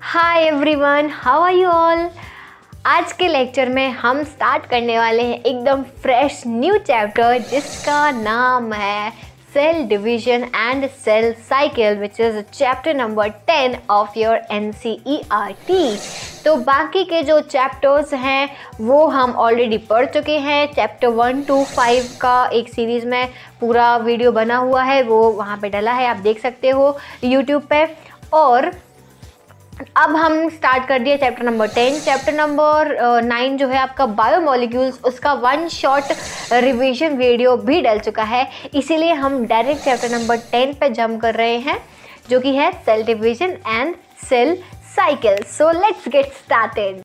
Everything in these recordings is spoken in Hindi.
Hi everyone, how are you all. आज के लेक्चर में हम स्टार्ट करने वाले हैं एकदम फ्रेश न्यू चैप्टर जिसका नाम है cell division and cell cycle which is chapter number 10 of your NCERT। तो बाकी के जो चैप्टर्स हैं वो हम ऑलरेडी पढ़ चुके हैं। चैप्टर 1 to 5 का एक सीरीज़ में पूरा वीडियो बना हुआ है, वो वहाँ पे डला है, आप देख सकते हो यूट्यूब पे। और अब हम स्टार्ट कर दिया चैप्टर नंबर 10। चैप्टर नंबर 9 जो है आपका बायोमोलिक्यूल्स, उसका वन शॉट रिवीजन वीडियो भी डल चुका है, इसीलिए हम डायरेक्ट चैप्टर नंबर 10 पे जंप कर रहे हैं जो कि है cell division and cell cycle. So let's get started.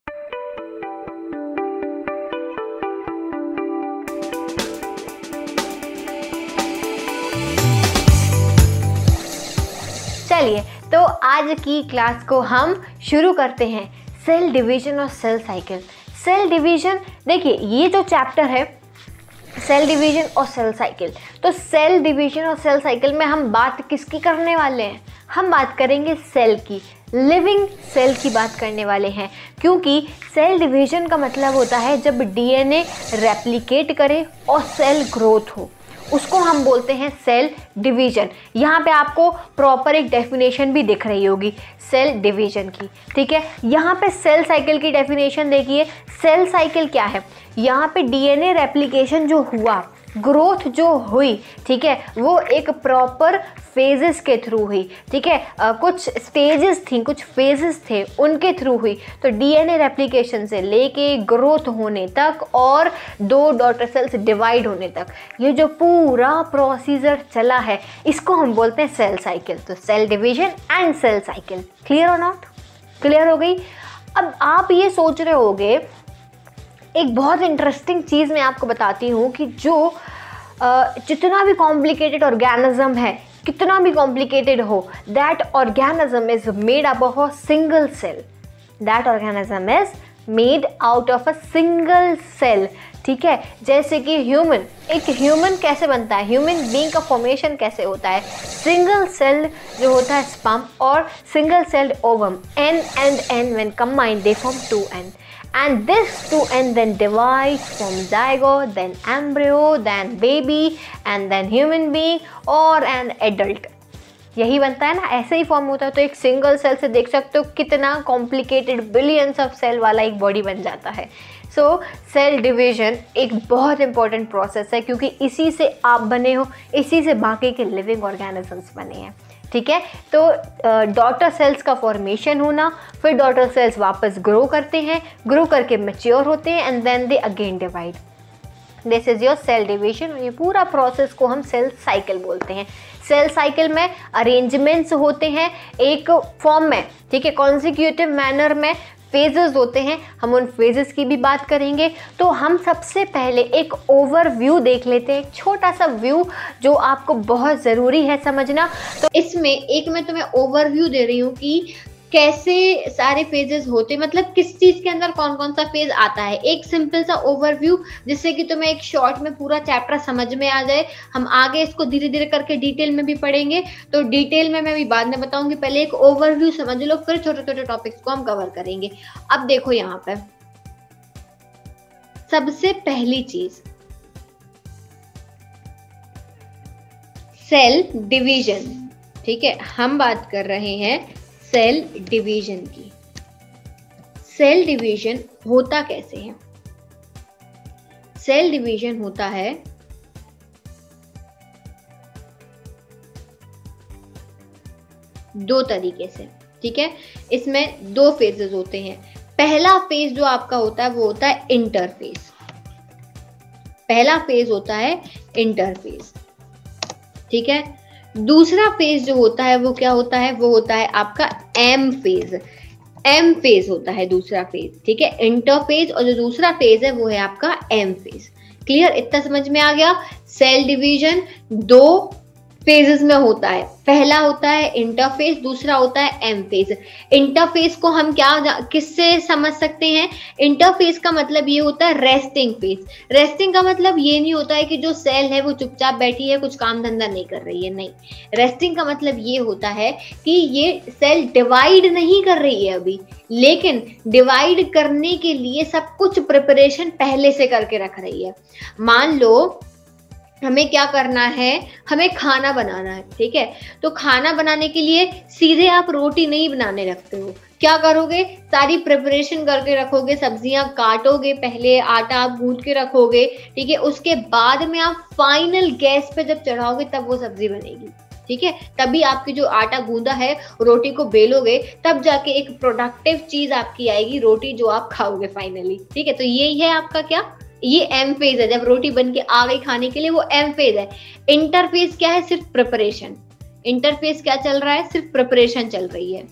चलिए तो आज की क्लास को हम शुरू करते हैं। सेल डिवीजन और सेल साइकिल। सेल डिवीजन, देखिए ये जो चैप्टर है सेल डिवीजन और सेल साइकिल, तो सेल डिवीजन और सेल साइकिल में हम बात किसकी करने वाले हैं? हम बात करेंगे सेल की, लिविंग सेल की बात करने वाले हैं। क्योंकि सेल डिवीजन का मतलब होता है जब DNA रेप्लिकेट करे और सेल ग्रोथ हो, उसको हम बोलते हैं सेल डिवीजन। यहाँ पे आपको प्रॉपर एक डेफिनेशन भी दिख रही होगी सेल डिवीजन की, ठीक है। यहाँ पे सेल साइकिल की डेफिनेशन देखिए। सेल साइकिल क्या है? यहाँ पे DNA रेप्लिकेशन जो हुआ, ग्रोथ जो हुई, ठीक है, वो एक प्रॉपर फेजेस के थ्रू हुई, ठीक है। कुछ स्टेजेस थी, कुछ फेजेस थे, उनके थ्रू हुई। तो DNA रेप्लिकेशन से लेके ग्रोथ होने तक और दो डॉटर सेल्स डिवाइड होने तक, ये जो पूरा प्रोसीजर चला है इसको हम बोलते हैं सेल साइकिल। तो cell division and cell cycle, clear और नॉट? क्लियर हो गई। अब आप ये सोच रहे होगे, एक बहुत इंटरेस्टिंग चीज़ मैं आपको बताती हूँ कि जो जितना भी कॉम्प्लिकेटेड ऑर्गेनिज्म है, कितना भी कॉम्प्लिकेटेड हो, that organism is made up of a single cell. That organism is made out of a single cell, ठीक है। जैसे कि ह्यूमन, एक ह्यूमन कैसे बनता है, ह्यूमन बीइंग का फॉर्मेशन कैसे होता है? सिंगल सेल जो होता है स्पर्म और single celled ovum, N and N when combined they form 2N, and this 2N then divides from zygote, then embryo, then baby, and then human being और an adult। यही बनता है ना, ऐसे ही फॉर्म होता है। तो एक सिंगल सेल से देख सकते हो कितना कॉम्प्लिकेटेड बिलियंस ऑफ सेल वाला एक बॉडी बन जाता है। सो सेल डिवीजन एक बहुत इंपॉर्टेंट प्रोसेस है क्योंकि इसी से आप बने हो, इसी से बाकी के लिविंग ऑर्गेनिजम्स बने हैं, ठीक है। तो डॉटर सेल्स का फॉर्मेशन होना, फिर डॉटर सेल्स वापस ग्रो करते हैं, ग्रो करके मैच्योर होते हैं and then they again divide. This is your cell division. ये पूरा प्रोसेस को हम सेल साइकिल बोलते हैं। सेल साइकिल में अरेंजमेंट्स होते हैं एक फॉर्म में, ठीक है, कॉन्सिक्यूटिव मैनर में फेजेस होते हैं, हम उन फेजेस की भी बात करेंगे। तो हम सबसे पहले एक ओवरव्यू देख लेते हैं, एक छोटा सा व्यू जो आपको बहुत ज़रूरी है समझना। तो इसमें एक मैं तुम्हें ओवरव्यू दे रही हूँ कि कैसे सारे फेजेस होते, मतलब किस चीज़ के अंदर कौन कौन सा फेज आता है। एक सिंपल सा ओवरव्यू जिससे कि तुम्हें एक शॉर्ट में पूरा चैप्टर समझ में आ जाए। हम आगे इसको धीरे धीरे करके डिटेल में भी पढ़ेंगे, तो डिटेल में मैं भी बाद में बताऊंगी। पहले एक ओवरव्यू समझ लो, फिर छोटे छोटे टॉपिक्स को हम कवर करेंगे। अब देखो यहाँ पे सबसे पहली चीज सेल डिवीजन, ठीक है। हम बात कर रहे हैं सेल डिवीजन की। सेल डिवीजन होता कैसे है? सेल डिवीजन होता है दो तरीके से, ठीक है। इसमें दो फेजेस होते हैं। पहला फेज जो आपका होता है वो होता है इंटरफेज। पहला फेज होता है इंटरफेज, ठीक है। दूसरा फेज जो होता है वो क्या होता है? वो होता है आपका एम फेज। एम फेज होता है दूसरा फेज, ठीक है। इंटरफेज और जो दूसरा फेज है वो है आपका एम फेज। क्लियर? इतना समझ में आ गया? सेल डिवीजन दो फेजेस में होता है। पहला होता है इंटरफेस, दूसरा होता है एम फेज। इंटरफेस को हम किससे समझ सकते हैं? इंटरफेस का मतलब ये होता है रेस्टिंग फेज। रेस्टिंग का मतलब ये नहीं होता है कि जो सेल है वो चुपचाप बैठी है, कुछ काम धंधा नहीं कर रही है, नहीं। रेस्टिंग का मतलब ये होता है कि ये सेल डिवाइड नहीं कर रही है अभी, लेकिन डिवाइड करने के लिए सब कुछ प्रिपरेशन पहले से करके रख रही है। मान लो हमें क्या करना है, हमें खाना बनाना है, ठीक है। तो खाना बनाने के लिए सीधे आप रोटी नहीं बनाने रखते हो, क्या करोगे? सारी प्रिपरेशन करके रखोगे, सब्जियां काटोगे, पहले आटा आप गूंथ के रखोगे, ठीक है। उसके बाद में आप फाइनल गैस पे जब चढ़ाओगे तब वो सब्जी बनेगी, ठीक है। तभी आपकी जो आटा गूंदा है, रोटी को बेलोगे, तब जाके एक प्रोडक्टिव चीज आपकी आएगी, रोटी जो आप खाओगे फाइनली, ठीक है। तो यही है आपका क्या, ये एम फेज है। जब रोटी बन के आ गई खाने के लिए, वो एम फेज है। इंटरफेस क्या है? सिर्फ प्रिपरेशन। इंटरफेस क्या चल रहा है? सिर्फ प्रिपरेशन चल रही है।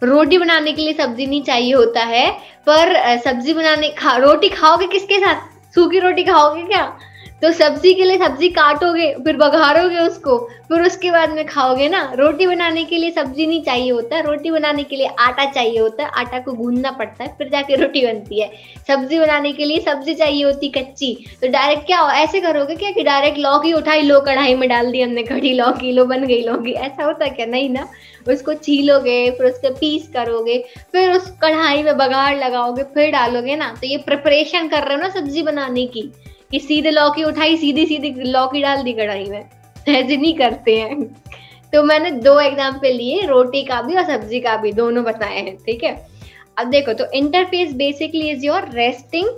रोटी बनाने के लिए सब्जी नहीं चाहिए होता है, पर सब्जी रोटी खाओगे किसके साथ? सूखी रोटी खाओगे क्या? तो सब्जी के लिए सब्जी काटोगे, फिर बघारोगे उसको, फिर उसके बाद में खाओगे ना। रोटी बनाने के लिए सब्जी नहीं चाहिए होता, रोटी बनाने के लिए आटा चाहिए होता है, आटा को गूंदना पड़ता है, फिर जाके रोटी बनती है। सब्जी बनाने के लिए सब्जी चाहिए होती कच्ची, तो डायरेक्ट क्या ऐसे करोगे क्या कि डायरेक्ट लौकी उठाई, लो कढ़ाई में डाल दी हमने, खड़ी लौकी, लो बन गई लौकी, ऐसा होता क्या? नहीं ना। उसको छीलोगे, फिर उसके पीस करोगे, फिर उस कढ़ाई में बघार लगाओगे, फिर डालोगे ना। तो ये प्रिपरेशन कर रहे हो ना सब्जी बनाने की, कि सीधे लौकी उठाई, सीधी सीधी लौकी डाल दी कढ़ाई में, ऐसे नहीं करते हैं। तो मैंने दो एग्जाम्पल लिए, रोटी का भी और सब्जी का भी, दोनों बताए हैं, ठीक है। अब देखो, तो interface basically is your resting,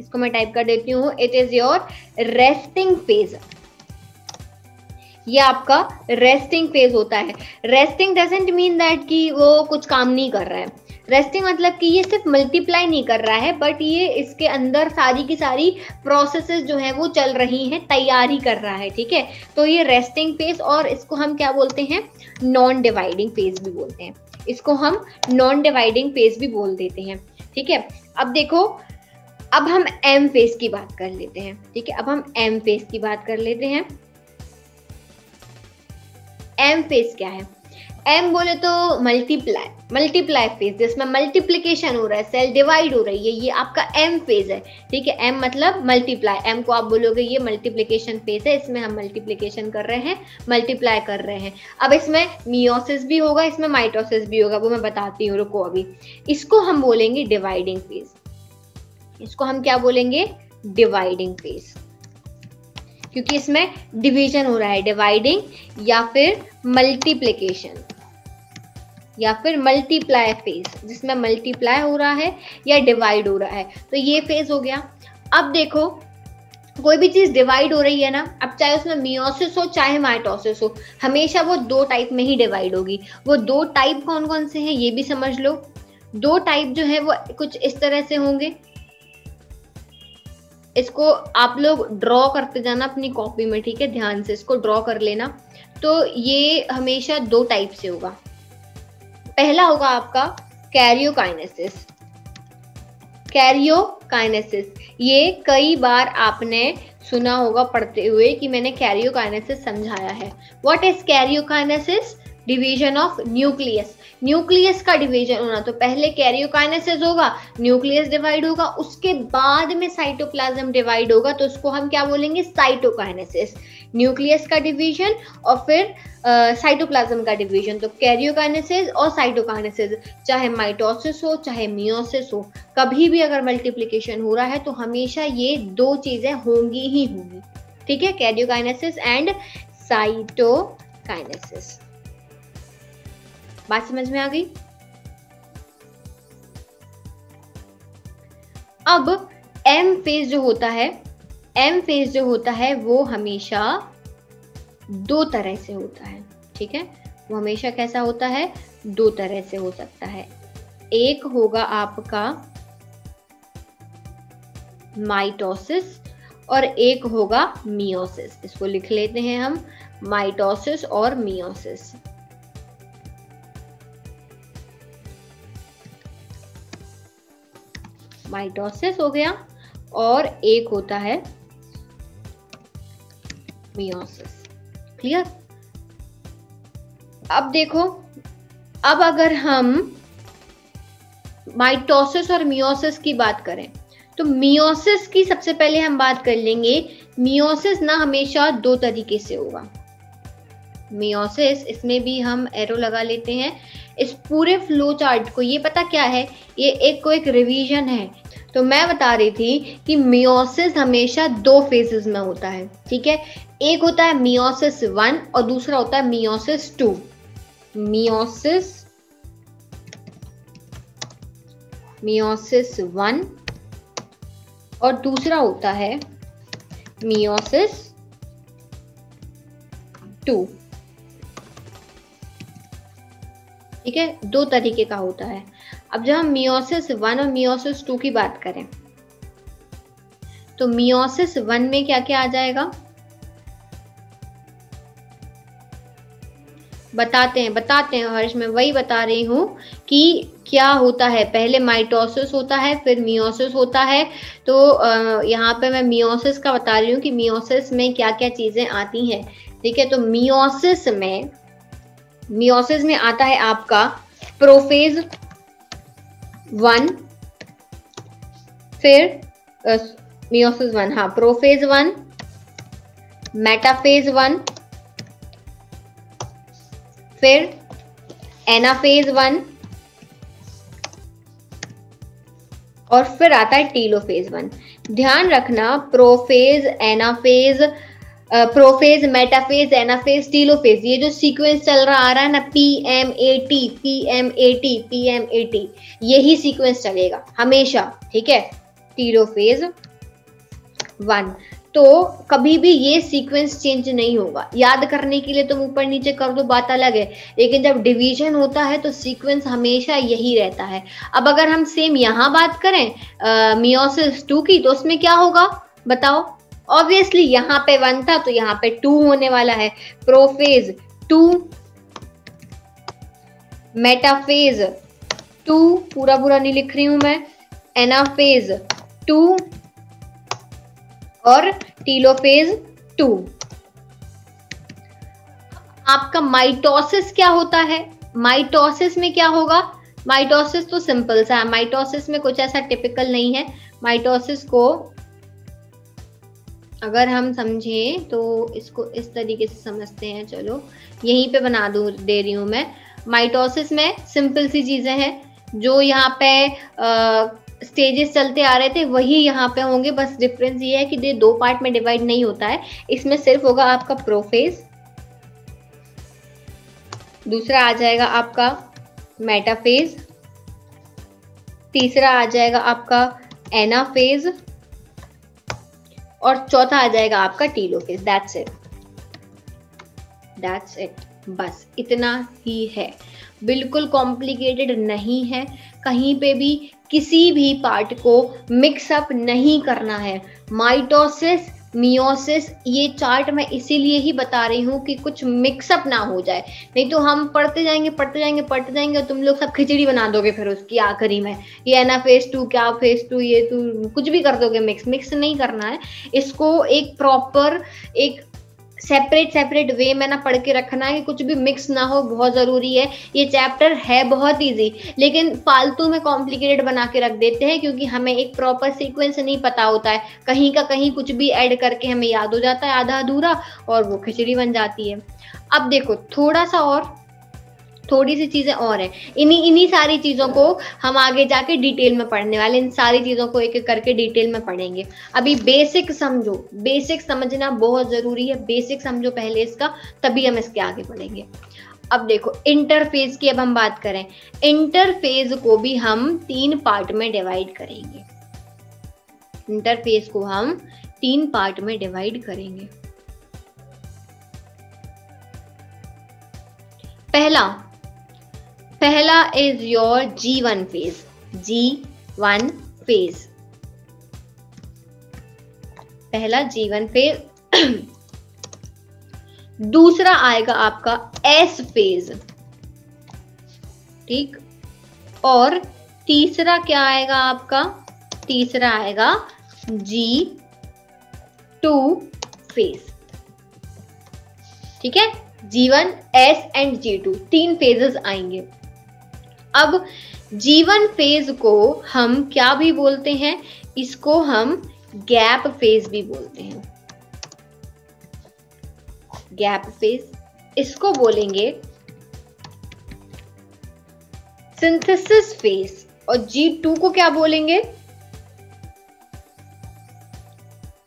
इसको मैं टाइप कर देती हूँ, it is your resting phase. ये आपका रेस्टिंग फेज होता है। रेस्टिंग डजंट मीन दैट कि वो कुछ काम नहीं कर रहा है। रेस्टिंग मतलब कि ये सिर्फ मल्टीप्लाई नहीं कर रहा है, बट ये इसके अंदर सारी की सारी प्रोसेसेस जो है वो चल रही हैं, तैयारी कर रहा है, ठीक है। तो ये रेस्टिंग फेज, और इसको हम क्या बोलते हैं? नॉन डिवाइडिंग फेज भी बोलते हैं। इसको हम नॉन डिवाइडिंग फेज भी बोल देते हैं, ठीक है। अब देखो, अब हम एम फेज की बात कर लेते हैं, ठीक है। अब हम एम फेज की बात कर लेते हैं। एम फेज क्या है? एम बोले तो मल्टीप्लाई फेज, जिसमें मल्टीप्लिकेशन हो रहा है, सेल डिवाइड हो रही है, ये आपका एम फेज है, ठीक है। एम मतलब मल्टीप्लाई, एम को आप बोलोगे ये मल्टीप्लिकेशन फेज है, इसमें हम मल्टीप्लिकेशन कर रहे हैं, मल्टीप्लाई कर रहे हैं। अब इसमें मियोसिस भी होगा, इसमें माइटोसिस भी होगा, वो मैं बताती हूँ, रुको अभी। इसको हम बोलेंगे डिवाइडिंग फेज। इसको हम क्या बोलेंगे? डिवाइडिंग फेज, क्योंकि इसमें डिवीजन हो रहा है, डिवाइडिंग या फिर मल्टीप्लिकेशन या फिर मल्टीप्लाई फेज, जिसमें मल्टीप्लाई हो रहा है या डिवाइड हो रहा है, तो ये फेज हो गया। अब देखो, कोई भी चीज डिवाइड हो रही है ना, अब चाहे उसमें मियोसिस हो चाहे माइटोसिस हो, हमेशा वो दो टाइप में ही डिवाइड होगी। वो दो टाइप कौन कौन से हैं ये भी समझ लो। दो टाइप जो है वो कुछ इस तरह से होंगे, इसको आप लोग ड्रॉ करते जाना अपनी कॉपी में, ठीक है, ध्यान से इसको ड्रॉ कर लेना। तो ये हमेशा दो टाइप से होगा। पहला होगा आपका कैरियोकाइनेसिस। कैरियोकाइनेसिस, ये कई बार आपने सुना होगा पढ़ते हुए कि मैंने कैरियोकाइनेसिस समझाया है। What is karyokinesis? Division of nucleus. Nucleus का डिवीजन होना, तो पहले कैरियोकाइनेसिस होगा, न्यूक्लियस डिवाइड होगा, उसके बाद में साइटोप्लाज्म डिवाइड होगा, तो उसको हम क्या बोलेंगे? साइटोकाइनेसिस। न्यूक्लियस का डिवीजन और फिर साइटोप्लाज्म का डिवीजन, तो कैरियोकाइनेसिस और साइटोकाइनेसिस। चाहे माइटोसिस हो चाहे मियोसिस हो, कभी भी अगर मल्टीप्लिकेशन हो रहा है तो हमेशा ये दो चीजें होंगी ही होंगी, ठीक है, कैरियोकाइनेसिस एंड साइटोकाइनेसिस। बात समझ में आ गई? अब एम फेज जो होता है, एम फेज जो होता है वो हमेशा दो तरह से होता है, ठीक है। वो हमेशा कैसा होता है? दो तरह से हो सकता है। एक होगा आपका माइटोसिस और एक होगा मियोसिस। इसको लिख लेते हैं हम, माइटोसिस और मियोसिस। माइटोसिस हो गया, और एक होता है मियोसिस। क्लियर? अब देखो, अब अगर हम माइटोसिस और मियोसिस की बात करें तो मियोसिस की सबसे पहले हम बात कर लेंगे। मियोसिस ना हमेशा दो तरीके से होगा। मियोसिस, इसमें भी हम एरो लगा लेते हैं। इस पूरे फ्लो चार्ट को, ये पता क्या है, ये एक रिवीजन है। तो मैं बता रही थी कि मियोसिस हमेशा दो फेजेस में होता है, ठीक है। एक होता है मियोसिस 1 और दूसरा होता है मियोसिस 2। मियोसिस 1 और दूसरा होता है मियोसिस 2, ठीक है। दो तरीके का होता है। अब जब हम मियोसिस 1 और मियोसिस 2 की बात करें तो मियोसिस 1 में क्या क्या आ जाएगा, बताते हैं हर्ष, मैं वही बता रही हूं कि क्या होता है। पहले माइटोसिस होता है, फिर मियोसिस होता है। तो यहाँ पे मैं मियोसिस का बता रही हूँ कि मियोसिस में क्या क्या चीजें आती हैं, ठीक है। तो मियोसिस में आता है आपका प्रोफेज 1, फिर मियोसिस 1, हाँ, प्रोफेज 1, मेटाफेज 1, फिर एनाफेज 1 और फिर आता है टीलोफेज 1। ध्यान रखना, प्रोफेज, मेटाफेज, एनाफेज, टीलोफेज, ये जो सीक्वेंस चल रहा आ रहा है ना, PMAT, यही सीक्वेंस चलेगा हमेशा, ठीक है। टीलोफेज 1, तो कभी भी ये सीक्वेंस चेंज नहीं होगा। याद करने के लिए तुम ऊपर नीचे कर दो, बात अलग है, लेकिन जब डिवीजन होता है तो सीक्वेंस हमेशा यही रहता है। अब अगर हम सेम यहाँ बात करें मियोसिस 2 की, तो उसमें क्या होगा बताओ। ऑब्वियसली यहाँ पे 1 था तो यहाँ पे 2 होने वाला है। प्रोफेज 2, मेटाफेज 2, पूरा नहीं लिख रही हूं मैं, एनाफेज 2 और टीलोफेज 2। आपका माइटोसिस क्या होता है? माइटोसिस में क्या होगा? माइटोसिस तो सिंपल सा है, माइटोसिस में कुछ ऐसा टिपिकल नहीं है। माइटोसिस को अगर हम समझें तो इसको इस तरीके से समझते हैं, चलो यहीं पे बना दे रही हूं मैं। माइटोसिस में सिंपल सी चीजें हैं, जो यहाँ पे स्टेजेस चलते आ रहे थे वही यहाँ पे होंगे। बस डिफरेंस ये है कि ये दो पार्ट में डिवाइड नहीं होता है, इसमें सिर्फ होगा आपका प्रोफेज, दूसरा आ जाएगा आपका मेटाफेज, तीसरा आ जाएगा आपका एनाफेज और चौथा आ जाएगा आपका टीलोफेज। दैट्स इट, बस इतना ही है। बिल्कुल कॉम्प्लिकेटेड नहीं है, कहीं पे भी किसी भी पार्ट को मिक्सअप नहीं करना है। माइटोसिस, मियोसिस, ये चार्ट मैं इसीलिए ही बता रही हूँ कि कुछ मिक्सअप ना हो जाए, नहीं तो हम पढ़ते जाएंगे और तुम लोग सब खिचड़ी बना दोगे फिर उसकी आखिरी में, ये एनाफेज 2 क्या, फेज 2, ये तू कुछ भी कर दोगे। मिक्स नहीं करना है इसको, एक प्रॉपर एक सेपरेट वे में ना पढ़ के रखना है कि कुछ भी मिक्स ना हो, बहुत जरूरी है। ये चैप्टर है बहुत इजी, लेकिन फालतू में कॉम्प्लिकेटेड बना के रख देते हैं क्योंकि हमें एक प्रॉपर सीक्वेंस नहीं पता होता है। कहीं का कहीं कुछ भी ऐड करके हमें याद हो जाता है आधा अधूरा और वो खिचड़ी बन जाती है। अब देखो थोड़ी सी चीजें और हैं, इन्हीं सारी चीजों को हम आगे जाके डिटेल में पढ़ने वाले, इन सारी चीजों को एक एक करके डिटेल में पढ़ेंगे। अभी बेसिक समझो, बेसिक समझना बहुत जरूरी है। बेसिक समझो पहले इसका, तभी हम इसके आगे बढ़ेंगे। अब देखो इंटरफेज की अब हम बात करें, इंटरफेज को भी हम 3 पार्ट में डिवाइड करेंगे। इंटरफेज को हम 3 पार्ट में डिवाइड करेंगे। पहला इज योर G1 फेज, पहला G1 फेज। दूसरा आएगा आपका S फेज, ठीक, और तीसरा क्या आएगा आपका? तीसरा आएगा G2 फेज। ठीक है, G1, S एंड G2 तीन फेजेस आएंगे। अब G1 फेज को हम क्या भी बोलते हैं, इसको हम गैप फेज भी बोलते हैं, गैप फेज। इसको बोलेंगे सिंथेसिस फेज, और G2 को क्या बोलेंगे,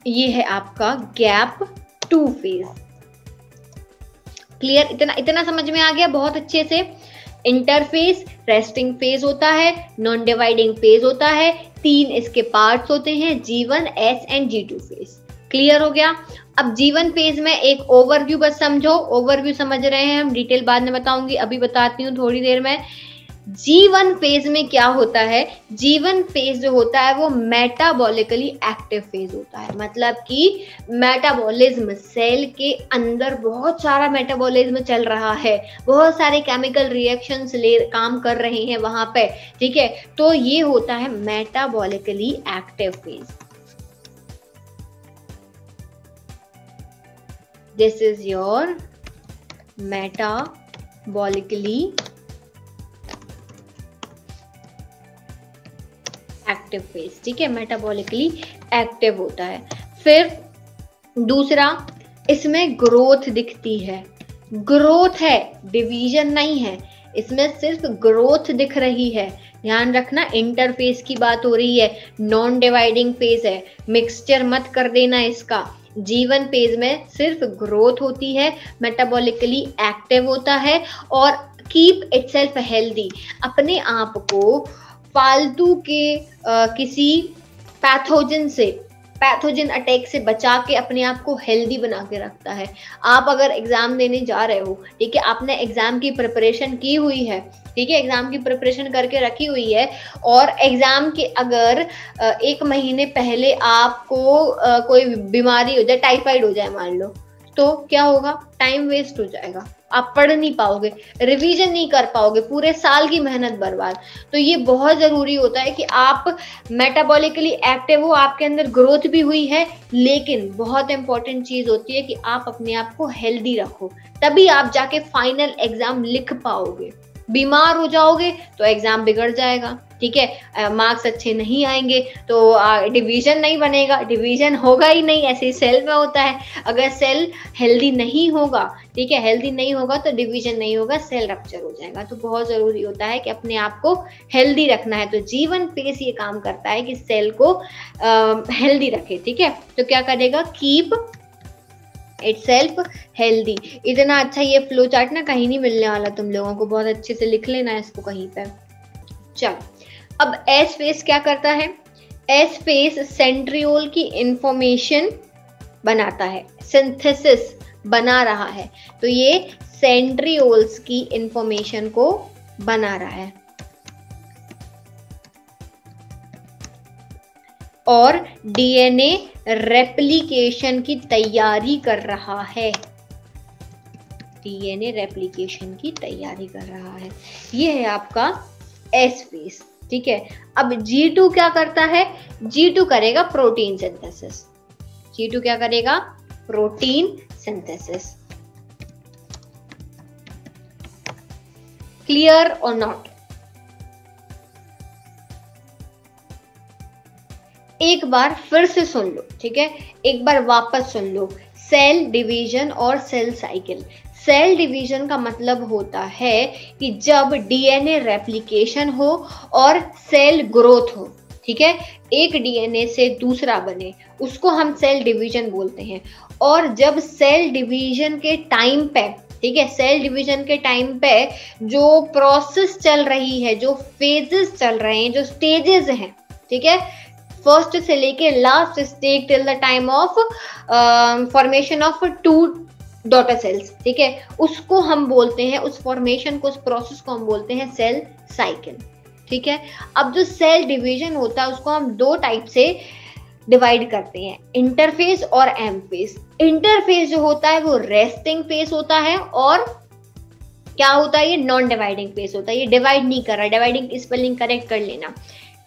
ये है आपका गैप 2 फेज। क्लियर, इतना समझ में आ गया बहुत अच्छे से। इंटरफेस, रेस्टिंग फेज होता है, नॉन डिवाइडिंग फेज होता है, तीन इसके पार्ट्स होते हैं, G1, S and G2 phase. Clear हो गया। अब G1 फेज में एक ओवरव्यू बस समझो, ओवरव्यू समझ रहे हैं हम, डिटेल बाद में बताऊंगी, अभी बताती हूँ थोड़ी देर में। G1 फेज में क्या होता है, G1 फेज जो होता है वो मेटाबॉलिकली एक्टिव फेज होता है, मतलब कि मेटाबॉलिज्म, सेल के अंदर बहुत सारा मेटाबॉलिज्म चल रहा है, बहुत सारे केमिकल रिएक्शंस काम कर रहे हैं वहां पे, ठीक है, तो ये होता है metabolically active phase. This is your metabolically active phase, ठीक है, मेटाबॉलिकली एक्टिव होता है। फिर दूसरा, इसमें ग्रोथ दिखती है, ग्रोथ है, डिवीजन नहीं है, इसमें सिर्फ ग्रोथ दिख रही है। ध्यान रखना, इंटरफेस की बात हो रही है, नॉन डिवाइडिंग फेज है, मिक्सचर मत कर देना इसका। G1 फेज में सिर्फ ग्रोथ होती है, मेटाबॉलिकली एक्टिव होता है और कीप इटसेल्फ हेल्दी, अपने आप को फालतू के किसी पैथोजन अटैक से बचा के अपने आप को हेल्दी बना के रखता है। आप अगर एग्जाम देने जा रहे हो, ठीक है, आपने एग्जाम की प्रिपरेशन की हुई है, ठीक है, एग्जाम की प्रिपरेशन करके रखी हुई है, और एग्जाम के अगर 1 महीने पहले आपको कोई बीमारी हो जाए, टाइफाइड हो जाए मान लो, तो क्या होगा, टाइम वेस्ट हो जाएगा, आप पढ़ नहीं पाओगे, रिवीजन नहीं कर पाओगे, पूरे साल की मेहनत बर्बाद। तो ये बहुत जरूरी होता है कि आप मेटाबॉलिकली एक्टिव हो, आपके अंदर ग्रोथ भी हुई है, लेकिन बहुत इंपॉर्टेंट चीज होती है कि आप अपने आप को हेल्दी रखो, तभी आप जाके फाइनल एग्जाम लिख पाओगे। बीमार हो जाओगे तो एग्जाम बिगड़ जाएगा, ठीक है, मार्क्स अच्छे नहीं आएंगे, तो डिवीजन नहीं बनेगा, डिवीजन होगा ही नहीं, ऐसे सेल में होता है। अगर सेल हेल्दी नहीं होगा, ठीक है, हेल्दी नहीं होगा तो डिवीजन नहीं होगा, सेल रप्चर हो जाएगा। तो बहुत जरूरी होता है कि अपने आप को हेल्दी रखना है। तो G1 फेज ये काम करता है कि सेल को हेल्दी रखे, ठीक है। तो क्या करेगा, कीप इटसेल्फ हेल्दी। इतना अच्छा ये फ्लो चार्ट ना कहीं नहीं मिलने वाला तुम लोगों को, बहुत अच्छे से लिख लेना इसको कहीं पे। चल, अब एस फेज क्या करता है, एस फेज सेंट्रियोल की इंफॉर्मेशन बनाता है, सिंथेसिस बना रहा है, तो ये सेंट्रियोल्स की इंफॉर्मेशन को बना रहा है और डीएनए रेप्लिकेशन की तैयारी कर रहा है, डीएनए रेप्लिकेशन की तैयारी कर रहा है। ये है आपका एस फेज, ठीक है। अब G2 क्या करता है, G2 करेगा प्रोटीन सिंथेसिस, G2 क्या करेगा, प्रोटीन सिंथेसिस। क्लियर और नॉट? एक बार फिर से सुन लो, ठीक है, एक बार वापस सुन लो। सेल डिवीजन और सेल साइकिल। सेल डिवीजन का मतलब होता है कि जब डीएनए रेप्लिकेशन हो और सेल ग्रोथ हो, ठीक है, एक डीएनए से दूसरा बने, उसको हम सेल डिवीजन बोलते हैं। और जब सेल डिवीजन के टाइम पे, ठीक है, सेल डिवीजन के टाइम पे जो प्रोसेस चल रही है, जो फेजेस चल रहे हैं, जो स्टेजेस हैं, ठीक है, फर्स्ट से लेके last stage till the time of formation of 2 daughter cells, ठीक है, उसको हम बोलते हैं, उस फॉर्मेशन को, उस प्रोसेस को हम बोलते हैं सेल साइकिल, ठीक है। अब जो सेल डिवीजन होता है उसको हम 2 टाइप से डिवाइड करते हैं, इंटरफेज और एम फेज। इंटरफेज जो होता है वो रेस्टिंग फेज होता है, और क्या होता है, ये नॉन डिवाइडिंग फेज होता है, ये डिवाइड नहीं कर रहा, डिवाइडिंग स्पेलिंग करेक्ट कर लेना।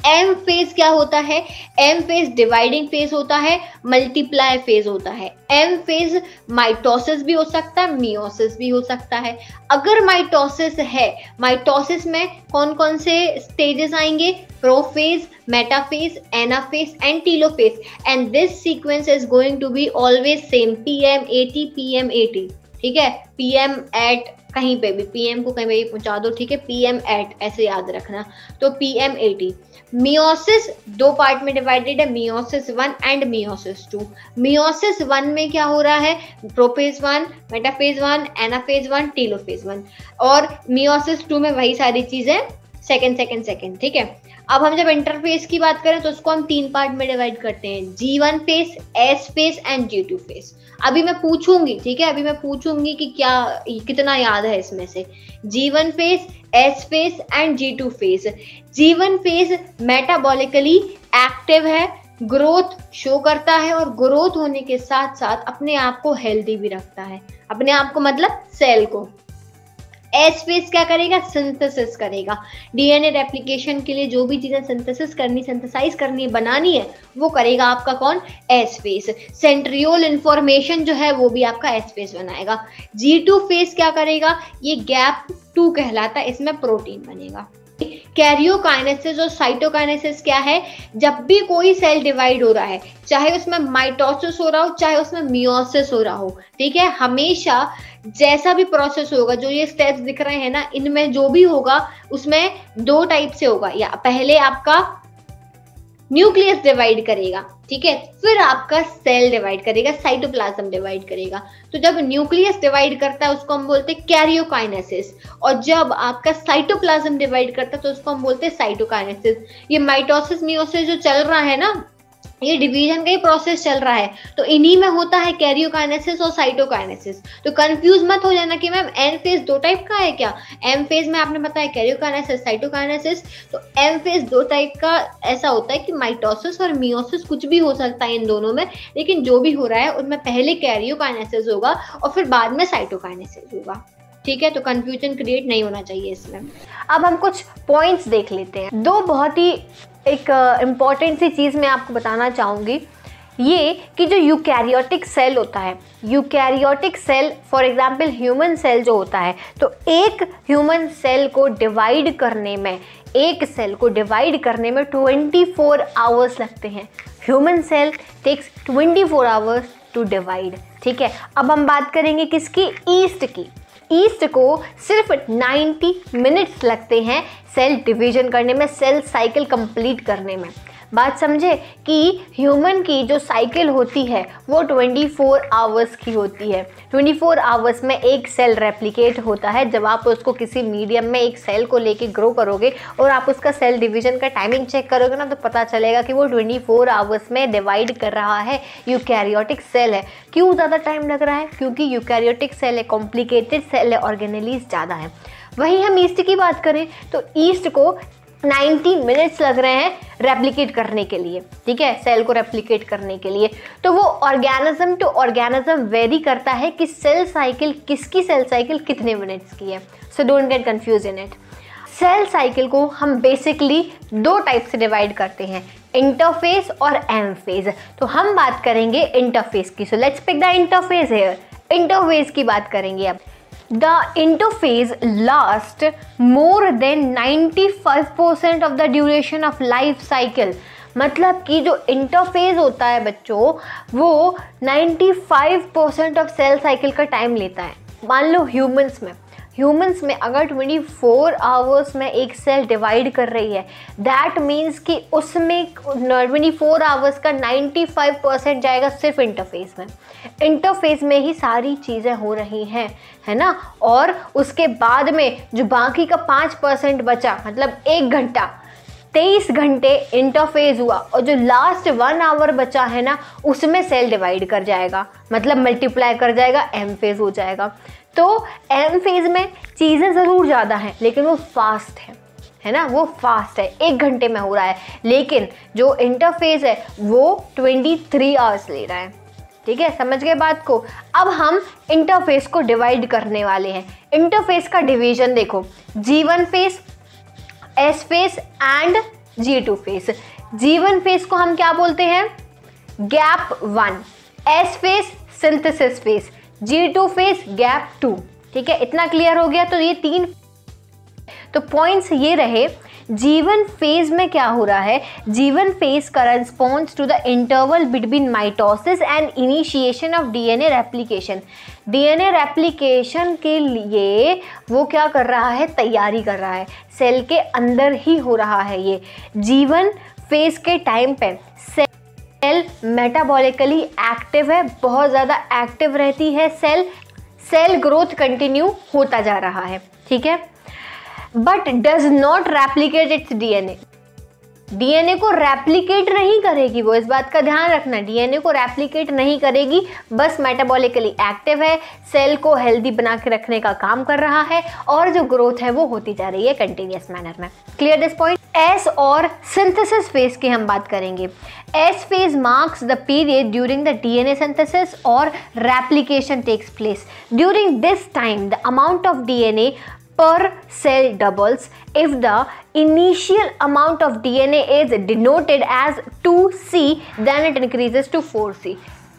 एम फेज क्या होता है? एम फेज डिवाइडिंग फेज होता है, मल्टीप्लाई फेज होता है। एम फेज माइटोसिस भी हो सकता है, मियोसिस भी हो सकता है। अगर माइटोसिस है, माइटोसिस में कौन कौन से स्टेजेस आएंगे? Prophase, metaphase, anaphase and telophase, and this sequence is going to be always same, PM80 PM80। ठीक है, PM एट कहीं पे भी, PM को कहीं पे भी पहुंचा दो, ठीक है, PM एट ऐसे याद रखना, तो PM80। मियोसिस दो पार्ट में डिवाइडेड है, मियोसिस 1 एंड मियोसिस 2। मियोसिस 1 में क्या हो रहा है? Prophase 1, metaphase 1, anaphase 1, telophase 1। और मियोसिस 2 में वही सारी चीजें सेकंड। ठीक है, अब हम जब इंटरफेस की बात करें तो उसको हम 3 पार्ट में डिवाइड करते हैं, G1 phase, S phase and G2 phase. अभी मैं पूछूंगी, ठीक है, अभी मैं पूछूंगी कि क्या कितना याद है इसमें से। G1 phase, S phase and G2 phase. G1 phase metabolically active है, ग्रोथ शो करता है, और ग्रोथ होने के साथ साथ अपने आप को हेल्दी भी रखता है, अपने आप को मतलब सेल को। एस फेज क्या करेगा? सिंथेसिस करेगा, डीएनए रेप्लिकेशन के लिए जो भी चीजें सिंथेसाइज करनी है, बनानी है, वो करेगा आपका कौन? S phase. सेंट्रियोल इंफॉर्मेशन जो है वो भी आपका एस फेज बनाएगा। G2 फेज क्या करेगा? ये गैप 2 कहलाता है, इसमें प्रोटीन बनेगा। कैरियोकाइनेसिस और साइटोकाइनेसिस क्या है? जब भी कोई सेल डिवाइड हो रहा है, चाहे उसमें माइटोसिस हो रहा हो, चाहे उसमें मियोसिस हो रहा हो, ठीक है, हमेशा जैसा भी प्रोसेस होगा, जो ये स्टेप्स दिख रहे हैं ना, इनमें जो भी होगा उसमें 2 टाइप से होगा। या पहले आपका न्यूक्लियस डिवाइड करेगा, ठीक है, फिर आपका सेल डिवाइड करेगा, साइटोप्लाज्म डिवाइड करेगा। तो जब न्यूक्लियस डिवाइड करता है उसको हम बोलते हैं कैरियोकाइनेसिस, और जब आपका साइटोप्लाज्म डिवाइड करता है तो उसको हम बोलते हैं साइटोकाइनेसिस। ये माइटोसिस मियोसिस जो चल रहा है ना, ये डिवीजन का ही प्रोसेस चल रहा है, तो इन्हीं में होता है कैरियोकाइनेसिस और साइटोकाइनेसिस। तो कंफ्यूज मत हो जाना कि मैम एन फेज 2 टाइप का है क्या? एम फेज में आपने बताया कैरियोकाइनेसिस, साइटोकाइनेसिस, तो एम फेज 2 टाइप का ऐसा होता है कि माइटोसिस और मियोसिस कुछ भी हो सकता है इन दोनों में, लेकिन जो भी हो रहा है उनमें पहले कैरियोकाइनेसिस होगा और फिर बाद में साइटोकाइनेसिस होगा। ठीक है, तो कंफ्यूजन क्रिएट नहीं होना चाहिए इसमें। अब हम कुछ पॉइंट्स देख लेते हैं। 2 बहुत ही एक इम्पॉर्टेंट सी चीज़ मैं आपको बताना चाहूँगी, ये कि जो यूकैरियोटिक सेल होता है, eukaryotic cell for example human cell जो होता है, तो एक ह्यूमन सेल को डिवाइड करने में, एक सेल को डिवाइड करने में 24 आवर्स लगते हैं। Human cell takes 24 hours to divide. ठीक है, अब हम बात करेंगे किसकी? ईस्ट की। ईस्ट को सिर्फ 90 मिनट्स लगते हैं सेल डिवीजन करने में, सेल साइकिल कंप्लीट करने में। बात समझे कि ह्यूमन की जो साइकिल होती है वो 24 आवर्स की होती है। 24 आवर्स में एक सेल रेप्लिकेट होता है। जब आप उसको किसी मीडियम में एक सेल को लेके ग्रो करोगे और आप उसका सेल डिवीजन का टाइमिंग चेक करोगे ना, तो पता चलेगा कि वो 24 आवर्स में डिवाइड कर रहा है। यूकैरियोटिक सेल है। क्यों ज़्यादा टाइम लग रहा है? क्योंकि यूकैरियोटिक सेल है, कॉम्प्लिकेटेड सेल है, ऑर्गेनेलीज ज़्यादा है। वहीं हम ईस्ट की बात करें तो ईस्ट को 90 मिनट्स लग रहे हैं रेप्लिकेट करने के लिए। ठीक है, सेल को रेप्लिकेट करने के लिए। तो वो ऑर्गेनिज्म टू ऑर्गेनिज्म वेरी करता है कि सेल साइकिल, किसकी सेल साइकिल कितने मिनट्स की है। So don't get confuse in it. Cell cycle को हम बेसिकली 2 टाइप से डिवाइड करते हैं, इंटरफेज और एम फेज। तो हम बात करेंगे इंटरफेज की। So let's pick the interphase here. Interphase की बात करेंगे अब। The interphase lasts more than 95% of the duration of life cycle। मतलब कि जो इंटरफेज होता है बच्चों, वो 95% ऑफ सेल साइकिल का टाइम लेता है। मान लो ह्यूमंस में अगर 24 आवर्स में एक सेल डिवाइड कर रही है, दैट मीन्स कि उसमें 24 आवर्स का 95% जाएगा सिर्फ इंटरफेस में। इंटरफेस में ही सारी चीज़ें हो रही हैं, है ना। और उसके बाद में जो बाकी का 5% बचा, मतलब 1 घंटा, 23 घंटे इंटरफेज हुआ, और जो लास्ट 1 आवर बचा है ना, उसमें सेल डिवाइड कर जाएगा, मतलब मल्टीप्लाई कर जाएगा, एम फेज हो जाएगा। तो एम फेज में चीज़ें ज़रूर ज़्यादा हैं, लेकिन वो फास्ट है ना, वो फास्ट है, 1 घंटे में हो रहा है। लेकिन जो इंटरफेज है वो 23 आवर्स ले रहा है। ठीक है, समझ गए बात को। अब हम इंटरफेस को डिवाइड करने वाले हैं। इंटरफेस का डिवीजन देखो, G1 phase, S phase and G2 phase. G1 phase को हम क्या बोलते हैं? Gap 1। S phase synthesis phase, G2 phase gap 2। ठीक है, इतना क्लियर हो गया। तो ये 3 तो पॉइंट्स ये रहे। G1 फेज में क्या हो रहा है? G1 phase corresponds to the interval between mitosis and initiation of DNA replication. DNA replication के लिए वो क्या कर रहा है? तैयारी कर रहा है। सेल के अंदर ही हो रहा है ये। G1 फेज के टाइम पे सेल मेटाबॉलिकली एक्टिव है, बहुत ज़्यादा एक्टिव रहती है सेल ग्रोथ कंटिन्यू होता जा रहा है। ठीक है, but does not replicate it's DNA. DNA को रेप्लिकेट नहीं करेगी वो, इस बात का ध्यान रखना। डीएनए को रेप्लिकेट नहीं करेगी, बस मेटाबॉलिकली एक्टिव है, सेल को हेल्दी बना के रखने का काम कर रहा है और जो ग्रोथ है वो होती जा रही है कंटिन्यूअस मैनर में। Clear this point? एस और सिंथेसिस फेज की हम बात करेंगे। S phase marks the period during the DNA synthesis और replication takes place. During this time the amount of DNA per cell doubles. If the initial amount of DNA is denoted as 2C, then it increases to 4C.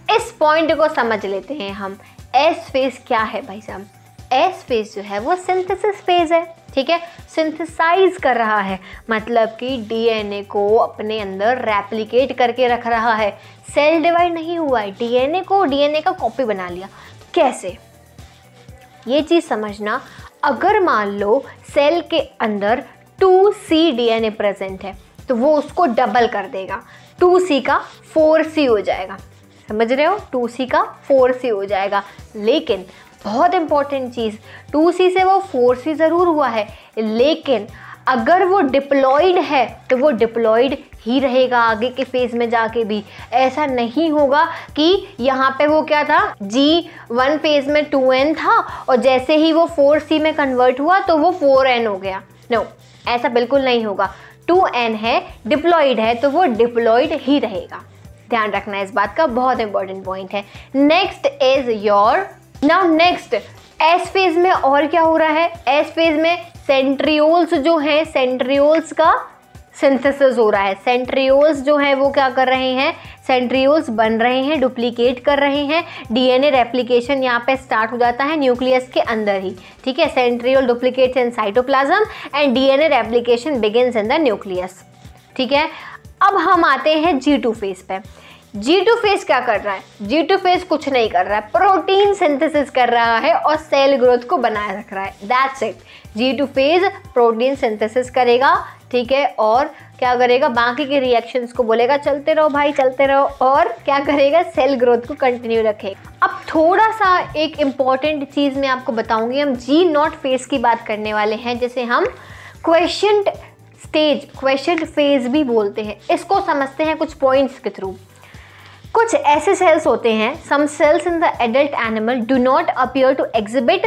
इस पॉइंट को समझ लेते हैं हम। S फेज क्या है भाई साहब? S फेज जो है वो सिंथेसिस फेज है। ठीक है, सिंथेसाइज कर रहा है, मतलब कि डीएनए को अपने अंदर रेप्लिकेट करके रख रहा है। सेल डिवाइड नहीं हुआ है, डीएनए का कॉपी बना लिया। कैसे? ये चीज़ समझना। अगर मान लो सेल के अंदर 2C डीएनए प्रेजेंट है तो वो उसको डबल कर देगा, 2C का 4C हो जाएगा। समझ रहे हो? 2C का 4C हो जाएगा। लेकिन बहुत इंपॉर्टेंट चीज़, 2C से वो 4C ज़रूर हुआ है, लेकिन अगर वो डिप्लॉयड है तो वो डिप्लॉयड ही रहेगा आगे के फेज में जाके भी। ऐसा नहीं होगा कि यहाँ पे वो क्या था, G1 फेज में 2N था और जैसे ही वो 4C में कन्वर्ट हुआ तो वो 4N हो गया। नो, ऐसा बिल्कुल नहीं होगा। 2N है, डिप्लॉयड है, तो वो डिप्लॉयड ही रहेगा। ध्यान रखना इस बात का, बहुत इंपॉर्टेंट पॉइंट है। Next is your now next S phase में और क्या हो रहा है? एस फेज में सेंट्रियोल्स जो हैं, सेंट्रियोल्स का सिंथेसिस हो रहा है। सेंट्रियोल्स जो हैं वो क्या कर रहे हैं? सेंट्रियोल्स बन रहे हैं, डुप्लीकेट कर रहे हैं। डीएनए रेप्लिकेशन यहाँ पे स्टार्ट हो जाता है न्यूक्लियस के अंदर ही। ठीक है, centriole duplicates in cytoplasm and DNA replication begins in the nucleus. ठीक है, अब हम आते हैं G2 फेज पे। G2 फेज क्या कर रहा है? G2 फेज कुछ नहीं कर रहा है, प्रोटीन सिंथेसिस कर रहा है और सेल ग्रोथ को बनाए रख रहा है। That's it. G2 phase protein synthesis करेगा, ठीक है, और क्या करेगा? बाकी के रिएक्शंस को बोलेगा चलते रहो भाई, चलते रहो, और क्या करेगा? सेल ग्रोथ को कंटिन्यू रखेगा। अब थोड़ा सा एक इम्पॉर्टेंट चीज़ मैं आपको बताऊंगी। हम G0 फेज की बात करने वाले हैं, जिसे हम क्वेश्चन स्टेज, क्वेश्चन फेज भी बोलते हैं। इसको समझते हैं कुछ पॉइंट्स के थ्रू। कुछ ऐसे सेल्स होते हैं, some cells in the adult animal do not appear to exhibit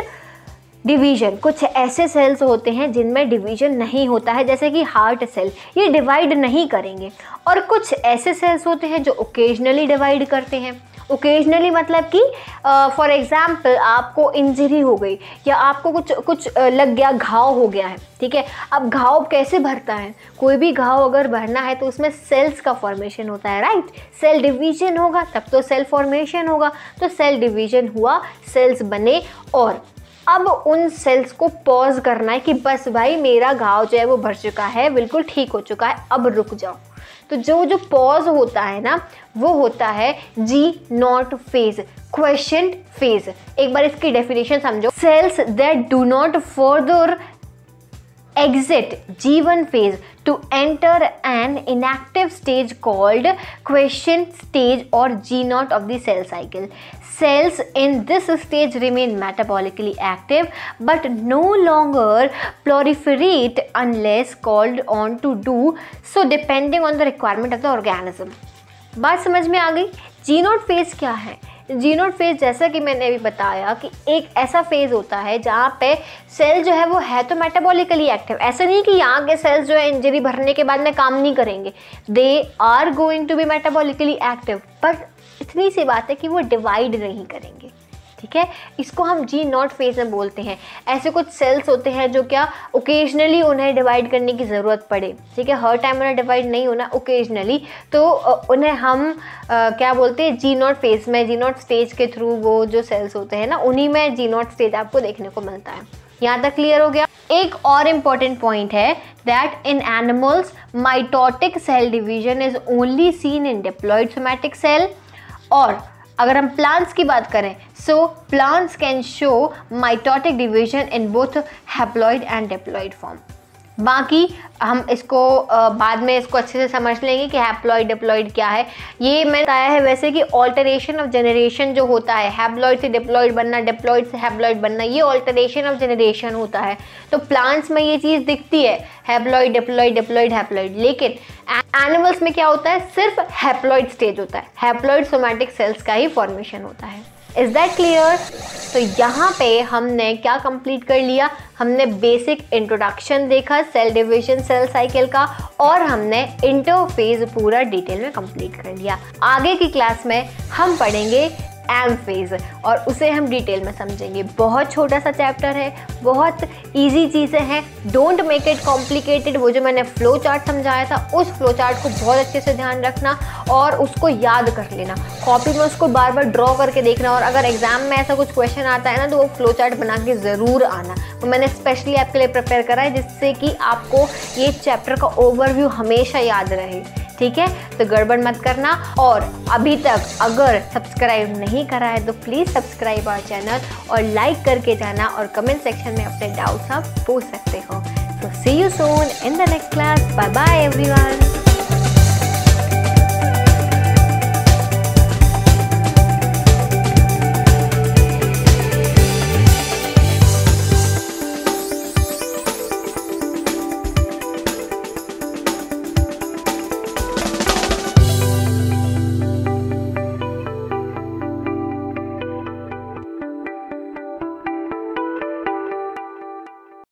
division. कुछ ऐसे सेल्स होते हैं जिनमें डिवीजन नहीं होता है, जैसे कि हार्ट सेल, ये डिवाइड नहीं करेंगे। और कुछ ऐसे सेल्स होते हैं जो ओकेजनली डिवाइड करते हैं। ओकेजनली मतलब कि फॉर एग्जाम्पल आपको इंजरी हो गई या आपको कुछ लग गया, घाव हो गया है। ठीक है, अब घाव कैसे भरता है? कोई भी घाव अगर भरना है तो उसमें सेल्स का फॉर्मेशन होता है, राइट? सेल डिवीजन होगा तब तो सेल फॉर्मेशन होगा। तो सेल डिवीजन हुआ, सेल्स बने, और अब उन सेल्स को पॉज करना है कि बस भाई मेरा घाव जो है वो भर चुका है, बिल्कुल ठीक हो चुका है, अब रुक जाओ। तो जो पॉज होता है ना, वो होता है G0 फेज, क्वेश्चन फेज। एक बार इसकी डेफिनेशन समझो। Cells that do not further exit G1 phase to enter an inactive stage called question stage or G0 of the cell cycle. Cells in this stage remain metabolically active but no longer proliferate unless called on to do so depending on the requirement of the organism. बात समझ में आ गई? G0 phase क्या है? G0 फेज, जैसा कि मैंने अभी बताया, कि एक ऐसा फेज होता है जहाँ पे सेल जो है वो है तो मेटाबॉलिकली एक्टिव। ऐसा नहीं कि यहाँ के सेल्स जो है इंजरी भरने के बाद में काम नहीं करेंगे, they are going to be metabolically active, पर इतनी सी बात है कि वो डिवाइड नहीं करेंगे। ठीक है, इसको हम जी नॉट फेज में बोलते हैं। ऐसे कुछ सेल्स होते हैं जो क्या ओकेजनली उन्हें डिवाइड करने की ज़रूरत पड़े, ठीक है, हर टाइम उन्हें डिवाइड नहीं होना, ओकेजनली, तो उन्हें हम क्या बोलते हैं, जी नॉट फेज में, जी नॉट स्टेज के थ्रू वो जो सेल्स होते हैं ना, उन्हीं में जी नॉट स्टेज आपको देखने को मिलता है। यहाँ तक क्लियर हो गया। एक और इम्पॉर्टेंट पॉइंट है that in animals mitotic cell division is only seen in diploid somatic cell. और अगर हम प्लांट्स की बात करें, so plants can show mitotic division in both haploid and diploid form. बाकी हम इसको बाद में इसको अच्छे से समझ लेंगे कि हैप्लॉइड डिप्लॉइड क्या है। ये मैंने बताया है वैसे कि ऑल्टरेशन ऑफ जनरेशन जो होता है, हैप्लॉइड से डिप्लॉइड बनना, डिप्लॉइड से हैप्लॉइड बनना, ये ऑल्टरेशन ऑफ जनरेशन होता है। तो प्लांट्स में ये चीज़ दिखती है, हैप्लॉइड डिप्लॉइड डिप्लॉइड हैप्लॉइड, लेकिन एनिमल्स में क्या होता है, सिर्फ हैप्लॉइड स्टेज होता है, हैप्लॉइड सोमैटिक सेल्स का ही फॉर्मेशन होता है। Is that clear? तो यहाँ पे हमने क्या कंप्लीट कर लिया, हमने बेसिक इंट्रोडक्शन देखा सेल डिवीजन सेल साइकिल का, और हमने इंटरफेज पूरा डिटेल में कंप्लीट कर लिया। आगे की क्लास में हम पढ़ेंगे एम फेज और उसे हम डिटेल में समझेंगे। बहुत छोटा सा चैप्टर है, बहुत इजी चीज़ें हैं, डोंट मेक इट कॉम्प्लिकेटेड। वो जो मैंने फ्लो चार्ट समझाया था, उस फ्लो चार्ट को बहुत अच्छे से ध्यान रखना और उसको याद कर लेना, कॉपी में उसको बार बार ड्रॉ करके देखना, और अगर एग्जाम में ऐसा कुछ क्वेश्चन आता है ना, तो वो फ्लो चार्ट बना के ज़रूर आना। तो मैंने स्पेशली आपके लिए प्रिपेयर करा है जिससे कि आपको ये चैप्टर का ओवरव्यू हमेशा याद रहे, ठीक है। तो गड़बड़ मत करना, और अभी तक अगर सब्सक्राइब नहीं करा है तो प्लीज़ सब्सक्राइब आवर चैनल और लाइक करके जाना, और कमेंट सेक्शन में अपने डाउट्स आप पूछ सकते हो। तो see you soon in the next class. Bye bye everyone.